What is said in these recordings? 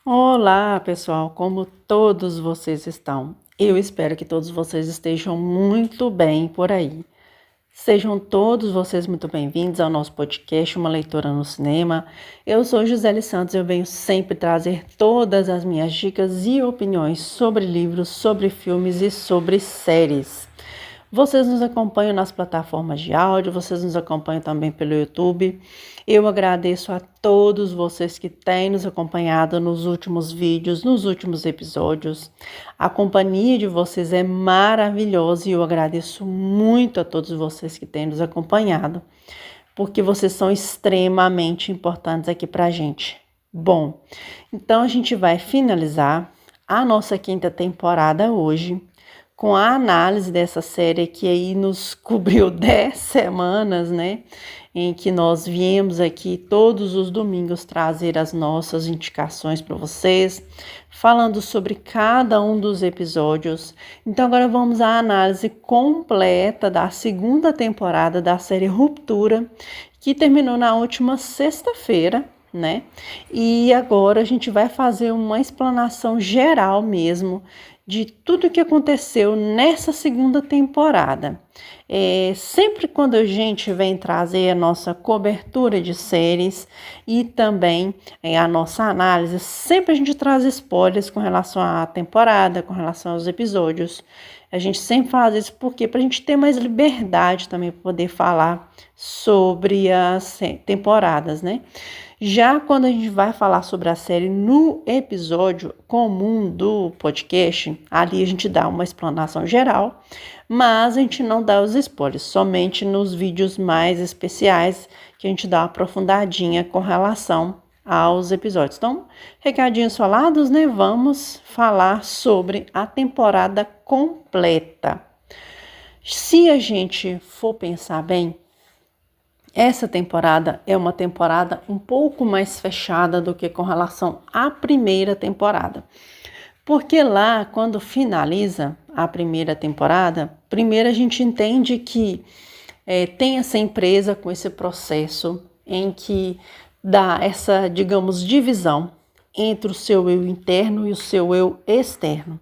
Olá, pessoal, como todos vocês estão? Eu espero que todos vocês estejam muito bem por aí. Sejam todos vocês muito bem-vindos ao nosso podcast Uma Leitora no Cinema. Eu sou Gisele Santos e eu venho sempre trazer todas as minhas dicas e opiniões sobre livros, sobre filmes e sobre séries. Vocês nos acompanham nas plataformas de áudio, vocês nos acompanham também pelo YouTube. Eu agradeço a todos vocês que têm nos acompanhado nos últimos vídeos, nos últimos episódios. A companhia de vocês é maravilhosa e eu agradeço muito a todos vocês que têm nos acompanhado, porque vocês são extremamente importantes aqui pra gente. Bom, então a gente vai finalizar a nossa quinta temporada hoje com a análise dessa série que aí nos cobriu 10 semanas, né? Em que nós viemos aqui todos os domingos trazer as nossas indicações para vocês, falando sobre cada um dos episódios. Então agora vamos à análise completa da segunda temporada da série Ruptura, que terminou na última sexta-feira, né? E agora a gente vai fazer uma explanação geral mesmo de tudo que aconteceu nessa segunda temporada. Sempre quando a gente vem trazer a nossa cobertura de séries e também a nossa análise, sempre a gente traz spoilers com relação à temporada, com relação aos episódios. A gente sempre faz isso porque para a gente ter mais liberdade também para poder falar sobre as temporadas, né? Já quando a gente vai falar sobre a série no episódio comum do podcast, ali a gente dá uma explanação geral, mas a gente não dá os spoilers, somente nos vídeos mais especiais que a gente dá uma aprofundadinha com relação aos episódios. Então, recadinhos falados, né? Vamos falar sobre a temporada completa. Se a gente for pensar bem, essa temporada é uma temporada um pouco mais fechada do que com relação à primeira temporada. Porque lá, quando finaliza a primeira temporada, primeiro a gente entende que tem essa empresa com esse processo em que dá essa, digamos, divisão entre o seu eu interno e o seu eu externo.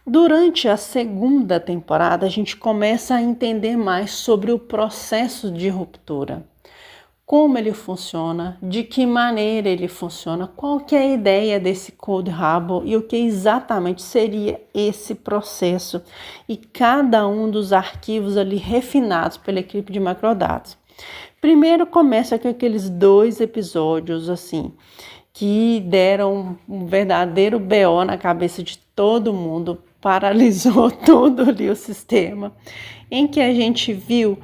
Durante a segunda temporada, a gente começa a entender mais sobre o processo de ruptura. Como ele funciona, de que maneira ele funciona, qual que é a ideia desse Cold Harbor e o que exatamente seria esse processo e cada um dos arquivos ali refinados pela equipe de macrodados. Primeiro começa com aqueles 2 episódios assim, que deram um verdadeiro BO na cabeça de todo mundo, paralisou todo ali o sistema, em que a gente viu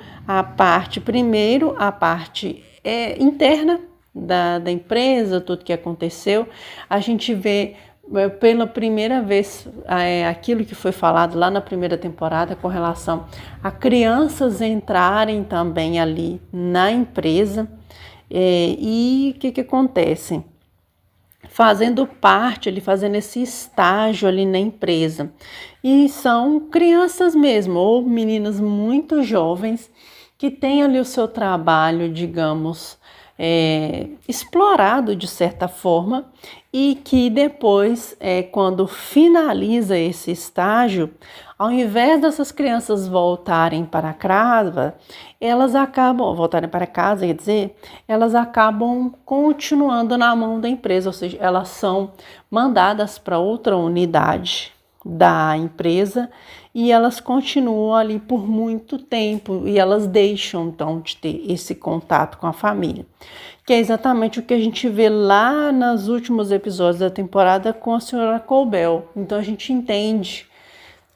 primeiro a parte interna da empresa, tudo que aconteceu, a gente vê pela primeira vez aquilo que foi falado lá na primeira temporada com relação a crianças entrarem também ali na empresa e o que acontece? Fazendo parte, ali, fazendo esse estágio ali na empresa. E são crianças mesmo, ou meninas muito jovens, que têm ali o seu trabalho, digamos, explorado de certa forma, e que depois, quando finaliza esse estágio, ao invés dessas crianças voltarem para casa, quer dizer, elas acabam continuando na mão da empresa, ou seja, elas são mandadas para outra unidade da empresa e elas continuam ali por muito tempo e elas deixam então de ter esse contato com a família, que é exatamente o que a gente vê lá nos últimos episódios da temporada com a senhora Colbell. Então a gente entende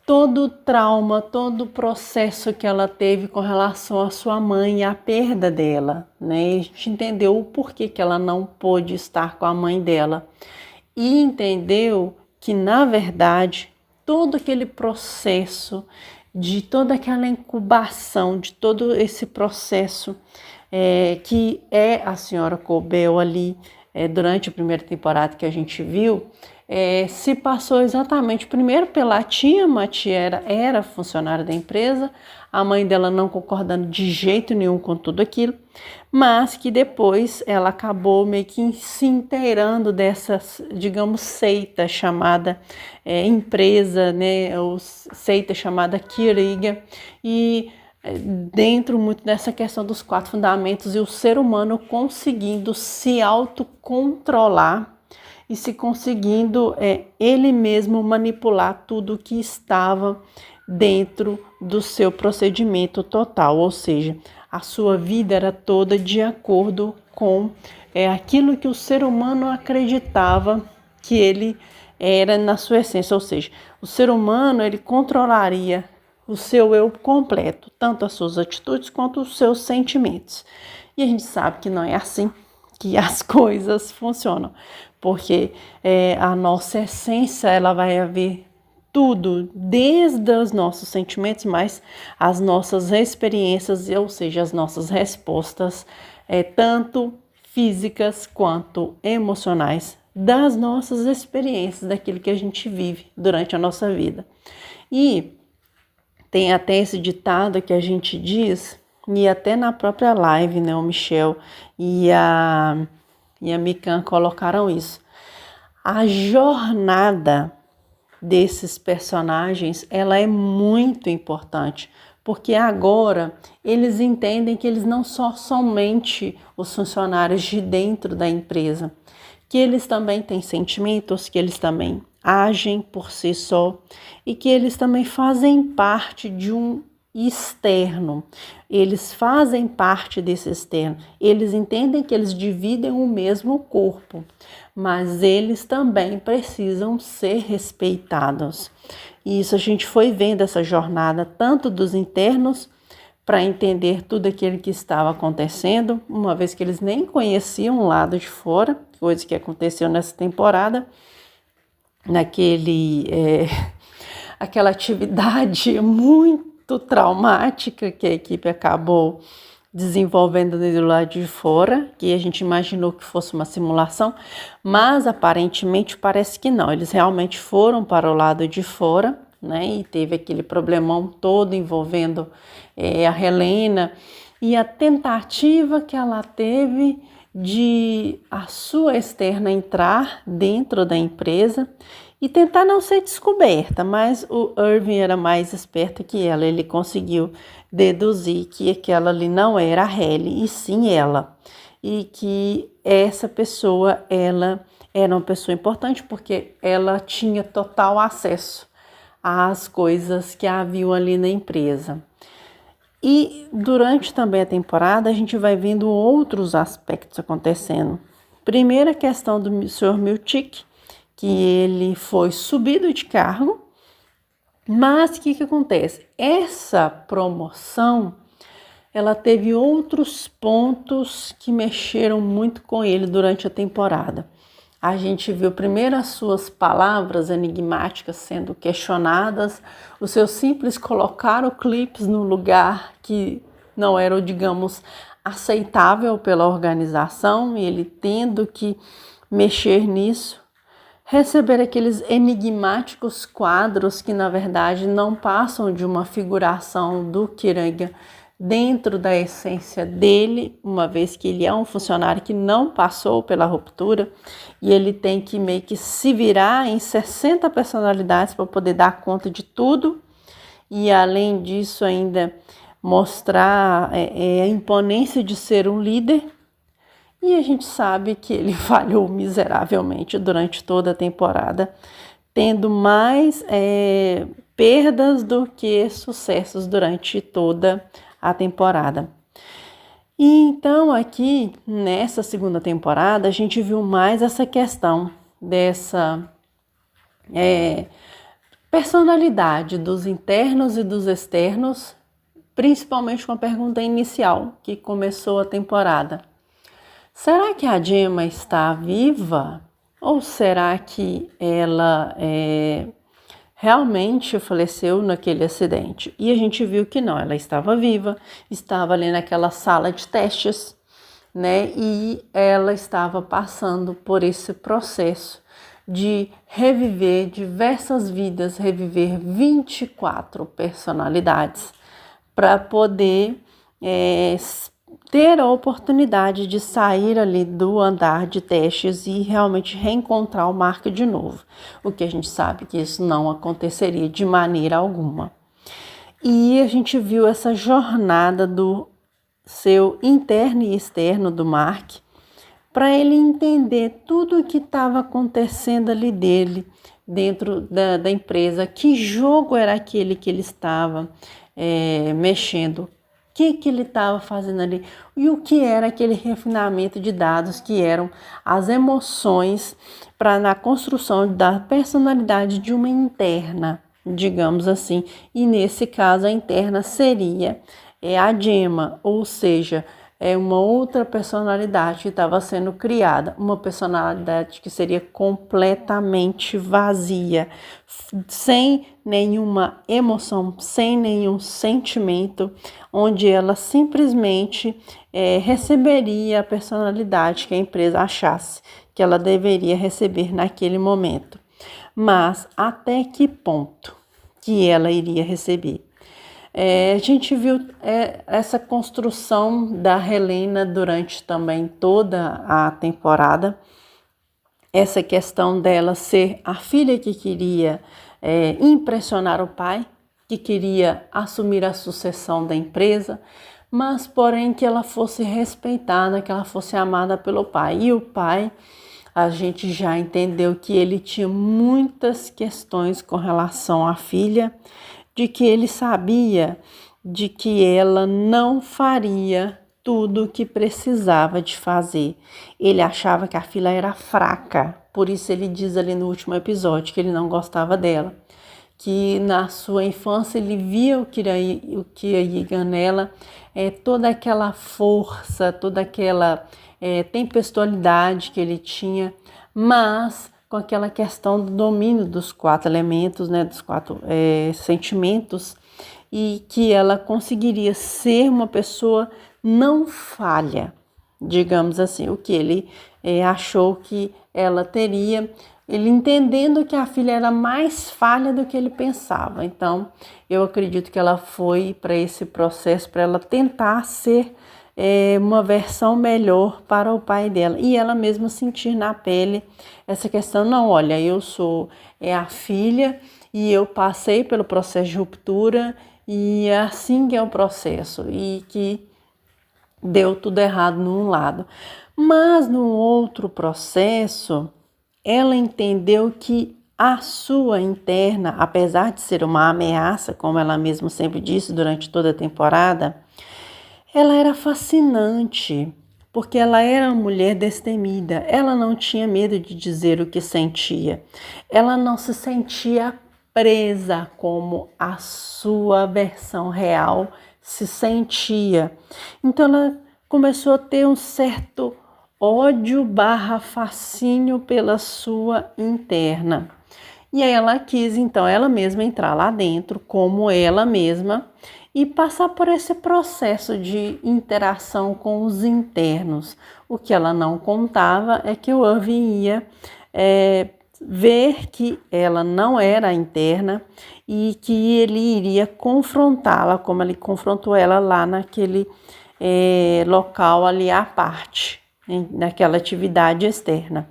todo o trauma, todo o processo que ela teve com relação à sua mãe e à perda dela, né? A gente entendeu o porquê que ela não pôde estar com a mãe dela e entendeu que, na verdade, todo aquele processo, de toda aquela incubação, de todo esse processo que é a senhora Colbell ali durante a primeira temporada que a gente viu, se passou exatamente primeiro pela tia. A tia era funcionária da empresa, a mãe dela não concordando de jeito nenhum com tudo aquilo, mas que depois ela acabou meio que se inteirando dessa, digamos, seita chamada empresa, né, ou seita chamada Kiriga, e dentro muito dessa questão dos 4 fundamentos e o ser humano conseguindo se autocontrolar e se conseguindo ele mesmo manipular tudo que estava dentro do seu procedimento total, ou seja, a sua vida era toda de acordo com aquilo que o ser humano acreditava que ele era na sua essência, ou seja, o ser humano ele controlaria o seu eu completo, tanto as suas atitudes quanto os seus sentimentos. E a gente sabe que não é assim que as coisas funcionam, porque a nossa essência ela vai haver tudo, desde os nossos sentimentos, mas as nossas experiências, ou seja, as nossas respostas, tanto físicas quanto emocionais, das nossas experiências, daquilo que a gente vive durante a nossa vida. E tem até esse ditado que a gente diz, e até na própria live, né, o Michel e a Mikan colocaram isso. A jornada desses personagens, ela é muito importante, porque agora eles entendem que eles não são somente os funcionários de dentro da empresa, que eles também têm sentimentos, que eles também agem por si só e que eles também fazem parte de um externo. Eles fazem parte desse externo. Eles entendem que eles dividem o mesmo corpo, mas eles também precisam ser respeitados. E isso a gente foi vendo essa jornada tanto dos internos para entender tudo aquilo que estava acontecendo, uma vez que eles nem conheciam o lado de fora, coisa que aconteceu nessa temporada, aquela atividade muito traumática que a equipe acabou desenvolvendo do lado de fora, que a gente imaginou que fosse uma simulação, mas aparentemente parece que não, eles realmente foram para o lado de fora, né, e teve aquele problemão todo envolvendo a Helena e a tentativa que ela teve de a sua externa entrar dentro da empresa e tentar não ser descoberta, mas o Irving era mais esperto que ela, ele conseguiu deduzir que aquela ali não era a Halle, e sim ela, e que essa pessoa, ela era uma pessoa importante porque ela tinha total acesso às coisas que haviam ali na empresa. E durante também a temporada a gente vai vendo outros aspectos acontecendo. Primeiro a questão do Sr. Milchick, que ele foi subido de cargo, mas o que acontece? Essa promoção, ela teve outros pontos que mexeram muito com ele durante a temporada. A gente viu primeiro as suas palavras enigmáticas sendo questionadas, o seu simples colocar o clipes no lugar que não era, digamos, aceitável pela organização, e ele tendo que mexer nisso, receber aqueles enigmáticos quadros que na verdade não passam de uma figuração do Kiriga dentro da essência dele, uma vez que ele é um funcionário que não passou pela ruptura e ele tem que meio que se virar em 60 personalidades para poder dar conta de tudo, e além disso ainda mostrar a imponência de ser um líder. E a gente sabe que ele falhou miseravelmente durante toda a temporada, tendo mais perdas do que sucessos durante toda a temporada. E então aqui, nessa segunda temporada, a gente viu mais essa questão dessa personalidade dos internos e dos externos, principalmente com a pergunta inicial que começou a temporada. Será que a Gemma está viva? Ou será que ela realmente faleceu naquele acidente? E a gente viu que não, ela estava viva, estava ali naquela sala de testes, né? E ela estava passando por esse processo de reviver diversas vidas, reviver 24 personalidades, para poder ter a oportunidade de sair ali do andar de testes e realmente reencontrar o Mark de novo. O que a gente sabe que isso não aconteceria de maneira alguma. E a gente viu essa jornada do seu interno e externo do Mark, para ele entender tudo o que estava acontecendo ali dele, dentro da empresa, que jogo era aquele que ele estava mexendo, o que ele estava fazendo ali, e o que era aquele refinamento de dados, que eram as emoções na construção da personalidade de uma interna, digamos assim, e nesse caso a interna seria a Gemma, ou seja, é uma outra personalidade que estava sendo criada, uma personalidade que seria completamente vazia, sem nenhuma emoção, sem nenhum sentimento, onde ela simplesmente receberia a personalidade que a empresa achasse que ela deveria receber naquele momento. Mas até que ponto que ela iria receber? A gente viu essa construção da Helena durante também toda a temporada, essa questão dela ser a filha que queria impressionar o pai, que queria assumir a sucessão da empresa, mas porém que ela fosse respeitada, que ela fosse amada pelo pai. E o pai, a gente já entendeu que ele tinha muitas questões com relação à filha, de que ele sabia de que ela não faria tudo o que precisava de fazer. Ele achava que a filha era fraca, por isso ele diz ali no último episódio que ele não gostava dela, que na sua infância ele via o Kira nela, toda aquela força, toda aquela tempestualidade que ele tinha, mas com aquela questão do domínio dos 4 elementos, né, dos 4 sentimentos, e que ela conseguiria ser uma pessoa não falha, digamos assim, o que ele achou que ela teria, ele entendendo que a filha era mais falha do que ele pensava. Então, eu acredito que ela foi para esse processo, para ela tentar ser uma versão melhor para o pai dela, e ela mesma sentir na pele essa questão, não, olha, eu sou a filha e eu passei pelo processo de ruptura e é assim que é o processo, e que deu tudo errado num lado. Mas no outro processo, ela entendeu que a sua interna, apesar de ser uma ameaça, como ela mesma sempre disse durante toda a temporada, ela era fascinante, porque ela era uma mulher destemida, ela não tinha medo de dizer o que sentia, ela não se sentia presa como a sua versão real se sentia. Então ela começou a ter um certo ódio / fascínio pela sua interna. E aí ela quis, então, ela mesma entrar lá dentro como ela mesma e passar por esse processo de interação com os internos. O que ela não contava é que o Irving ia ver que ela não era interna e que ele iria confrontá-la, como ele confrontou ela lá naquele local ali à parte, naquela atividade externa.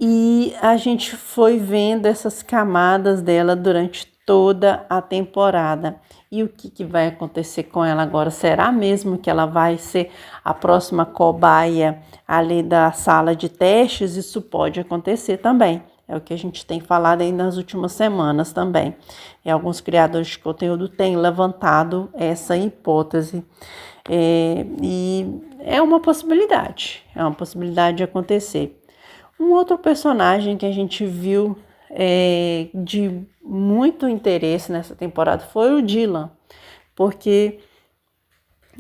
E a gente foi vendo essas camadas dela durante toda a temporada. E o que vai acontecer com ela agora? Será mesmo que ela vai ser a próxima cobaia ali da sala de testes? Isso pode acontecer também. É o que a gente tem falado aí nas últimas semanas também. E alguns criadores de conteúdo têm levantado essa hipótese. E é uma possibilidade de acontecer. Um outro personagem que a gente viu de muito interesse nessa temporada foi o Dylan, porque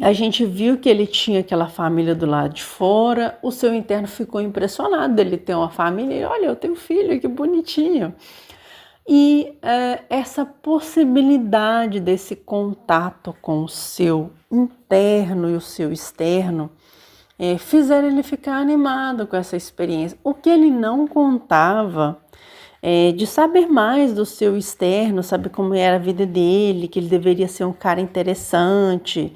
a gente viu que ele tinha aquela família do lado de fora, o seu interno ficou impressionado dele ter uma família, e olha, eu tenho filho, que bonitinho. E essa possibilidade desse contato com o seu interno e o seu externo, fizeram ele ficar animado com essa experiência. O que ele não contava de saber mais do seu externo, saber como era a vida dele, que ele deveria ser um cara interessante,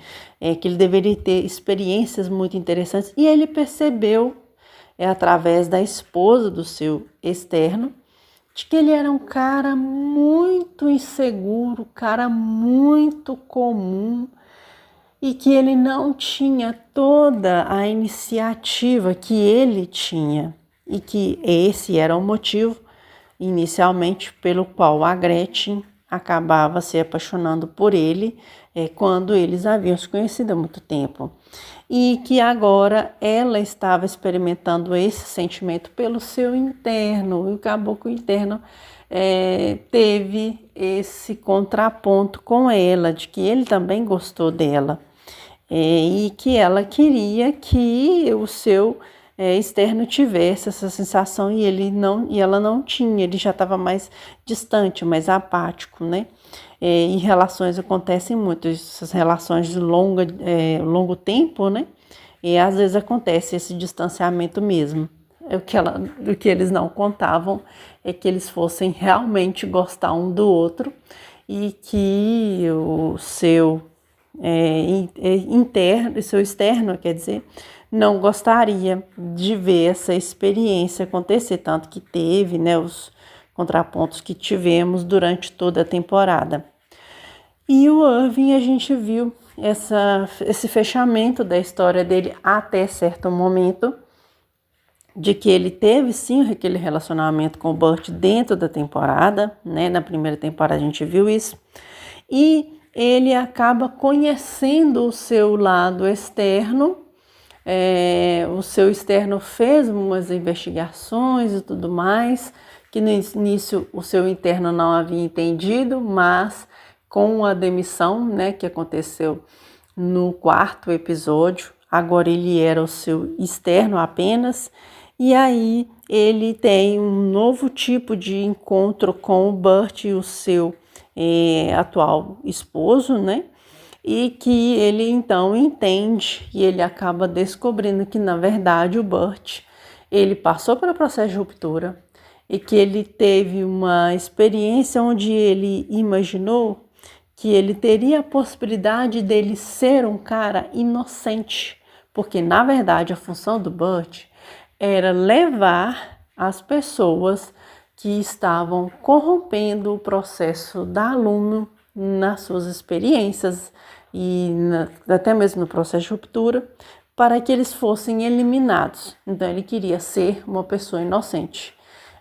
que ele deveria ter experiências muito interessantes. E ele percebeu, através da esposa do seu externo, de que ele era um cara muito inseguro, cara muito comum, e que ele não tinha toda a iniciativa que ele tinha, e que esse era o motivo, inicialmente, pelo qual a Gretchen acabava se apaixonando por ele quando eles haviam se conhecido há muito tempo. E que agora ela estava experimentando esse sentimento pelo seu interno, e o caboclo interno teve esse contraponto com ela, de que ele também gostou dela, e que ela queria que o seu externo tivesse essa sensação e ela não tinha, ele já estava mais distante, mais apático, né? E relações acontecem muito, essas relações de longo tempo, né? E às vezes acontece esse distanciamento mesmo. O que eles não contavam é que eles fossem realmente gostar um do outro e que o seu seu externo, quer dizer, não gostaria de ver essa experiência acontecer, tanto que teve, né, os contrapontos que tivemos durante toda a temporada. E o Irving, a gente viu esse fechamento da história dele até certo momento, de que ele teve sim aquele relacionamento com o Burt dentro da temporada, né? Na primeira temporada a gente viu isso, e ele acaba conhecendo o seu lado externo. O seu externo fez umas investigações e tudo mais, que no início o seu interno não havia entendido, mas com a demissão, né, que aconteceu no 4º episódio, agora ele era o seu externo apenas, e aí ele tem um novo tipo de encontro com o Burt e o seu atual esposo, né? E que ele então entende e ele acaba descobrindo que na verdade o Burt, ele passou pelo processo de ruptura e que ele teve uma experiência onde ele imaginou que ele teria a possibilidade dele ser um cara inocente, porque na verdade a função do Burt era levar as pessoas que estavam corrompendo o processo da aluna nas suas experiências e até mesmo no processo de ruptura, para que eles fossem eliminados. Então ele queria ser uma pessoa inocente.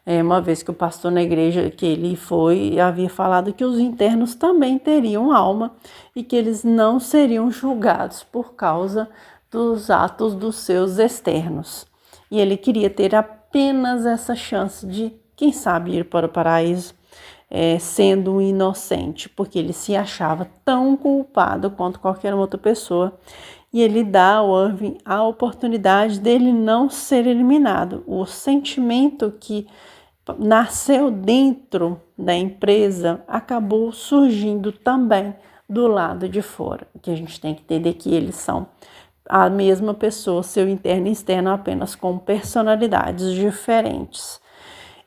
Uma vez que o pastor na igreja que ele foi havia falado que os internos também teriam alma e que eles não seriam julgados por causa dos atos dos seus externos. E ele queria ter apenas essa chance de, quem sabe, ir para o paraíso sendo um inocente, porque ele se achava tão culpado quanto qualquer outra pessoa. E ele dá ao Irving a oportunidade dele não ser eliminado. O sentimento que nasceu dentro da empresa acabou surgindo também do lado de fora, que a gente tem que entender que eles são a mesma pessoa, seu interno e externo, apenas com personalidades diferentes.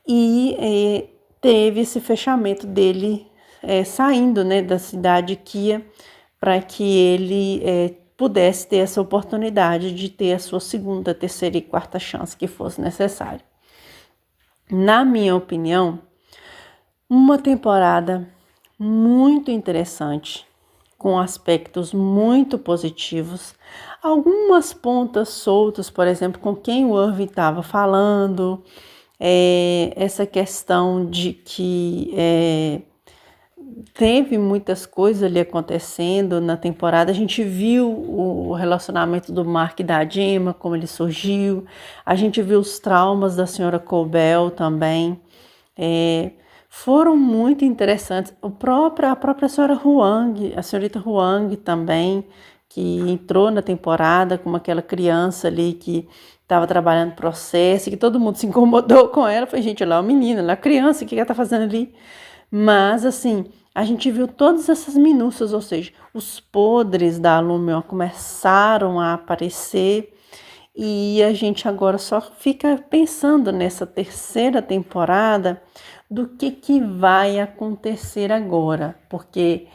E teve esse fechamento dele saindo, né, da cidade Kia, para que ele pudesse ter essa oportunidade de ter a sua segunda, terceira e quarta chance que fosse necessário. Na minha opinião, uma temporada muito interessante, com aspectos muito positivos, algumas pontas soltas, por exemplo, com quem o Irving estava falando, essa questão de que teve muitas coisas ali acontecendo na temporada. A gente viu o relacionamento do Mark e da Gemma, como ele surgiu, a gente viu os traumas da senhora Colbell também, foram muito interessantes. A própria senhora Huang, a senhorita Huang também, que entrou na temporada como aquela criança ali que estava trabalhando processo, e que todo mundo se incomodou com ela. Falei, gente, ela é uma menina, ela é uma criança, o que ela está fazendo ali? Mas, assim, a gente viu todas essas minúcias, ou seja, os podres da Lumion começaram a aparecer, E a gente agora só fica pensando nessa terceira temporada do que vai acontecer agora, porque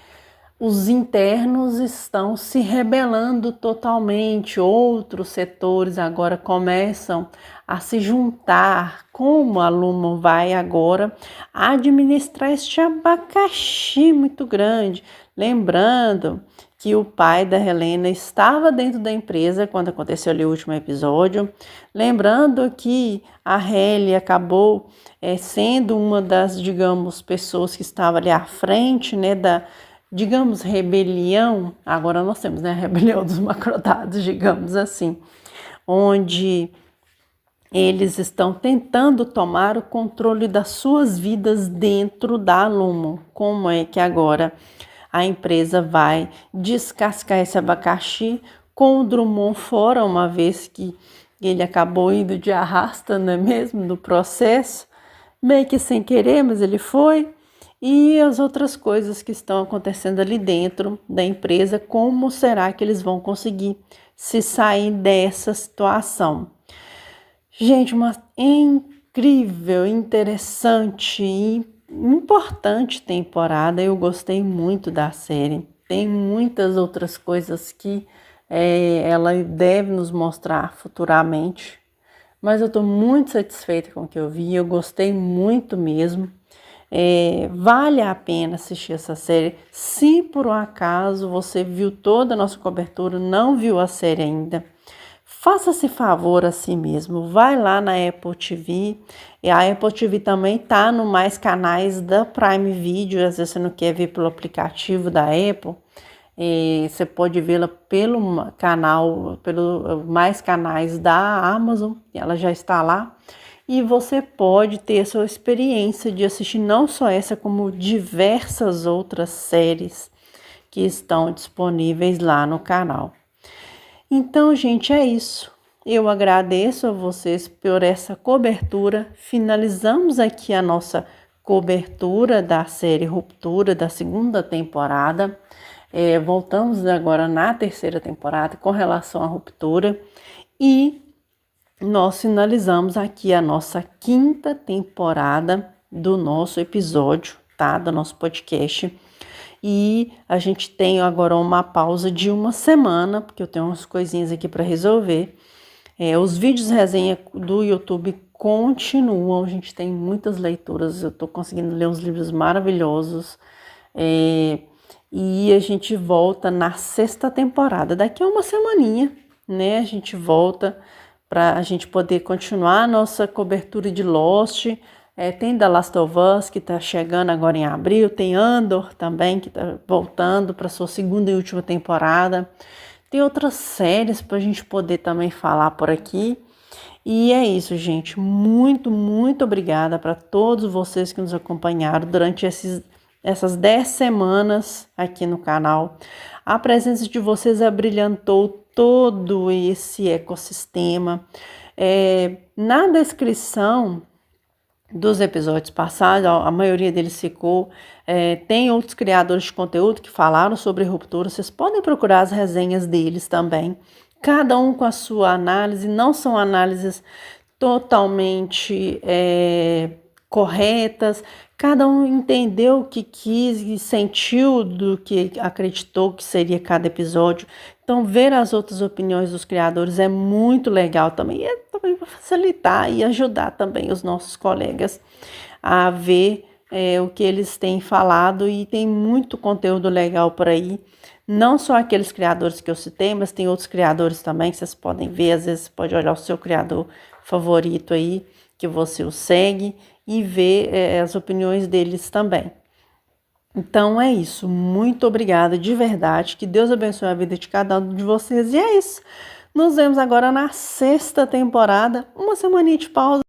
os internos estão se rebelando totalmente, outros setores agora começam a se juntar. Como a Lumon vai agora administrar este abacaxi muito grande? Lembrando que o pai da Helena estava dentro da empresa quando aconteceu ali o último episódio. Lembrando que a Hailey acabou sendo uma das, digamos, pessoas que estava ali à frente, né, da, digamos, rebelião. Agora nós temos, né, a rebelião dos macrodados, digamos assim, onde eles estão tentando tomar o controle das suas vidas dentro da Lumon. Como é que agora a empresa vai descascar esse abacaxi com o Drummond fora, uma vez que ele acabou indo de arrasta, não é mesmo, no processo, meio que sem querer, mas ele foi. E as outras coisas que estão acontecendo ali dentro da empresa, como será que eles vão conseguir se sair dessa situação? Gente, uma incrível, interessante e importante temporada. Eu gostei muito da série. Tem muitas outras coisas que ela deve nos mostrar futuramente, mas eu estou muito satisfeita com o que eu vi. Eu gostei muito mesmo. Vale a pena assistir essa série. Se por um acaso você viu toda a nossa cobertura, não viu a série ainda, faça-se favor a si mesmo, vai lá na Apple TV, e a Apple TV também tá no mais canais da Prime Video, às vezes você não quer ver pelo aplicativo da Apple, você pode vê-la pelo canal, pelo mais canais da Amazon, ela já está lá, e você pode ter a sua experiência de assistir não só essa, como diversas outras séries que estão disponíveis lá no canal. Então, gente, é isso. Eu agradeço a vocês por essa cobertura. Finalizamos aqui a nossa cobertura da série Ruptura, da segunda temporada. Voltamos agora na terceira temporada com relação à Ruptura. E nós finalizamos aqui a nossa quinta temporada do nosso episódio, tá? Do nosso podcast. E a gente tem agora uma pausa de uma semana, porque eu tenho umas coisinhas aqui para resolver. Os vídeos resenha do YouTube continuam, a gente tem muitas leituras, eu estou conseguindo ler uns livros maravilhosos. E a gente volta na sexta temporada. Daqui a uma semaninha, né? A gente volta para a gente poder continuar a nossa cobertura de Lost. Tem The Last of Us, que está chegando agora em abril. Tem Andor também, que está voltando para sua segunda e última temporada. Tem outras séries para a gente poder também falar por aqui. E é isso, gente. Muito, muito obrigada para todos vocês que nos acompanharam durante essas 10 semanas aqui no canal. A presença de vocês abrilhantou todo esse ecossistema. Na descrição dos episódios passados, a maioria deles ficou. Tem outros criadores de conteúdo que falaram sobre Ruptura. Vocês podem procurar as resenhas deles também. Cada um com a sua análise. Não são análises totalmente corretas. Cada um entendeu o que quis e sentiu do que acreditou que seria cada episódio. Então, ver as outras opiniões dos criadores é muito legal também. E também para facilitar e ajudar também os nossos colegas a ver o que eles têm falado. E tem muito conteúdo legal por aí. Não só aqueles criadores que eu citei, mas tem outros criadores também que vocês podem ver. Às vezes você pode olhar o seu criador favorito aí, que você o segue, e ver as opiniões deles também. Então é isso, muito obrigada de verdade, que Deus abençoe a vida de cada um de vocês, e é isso, nos vemos agora na sexta temporada, uma semaninha de pausa.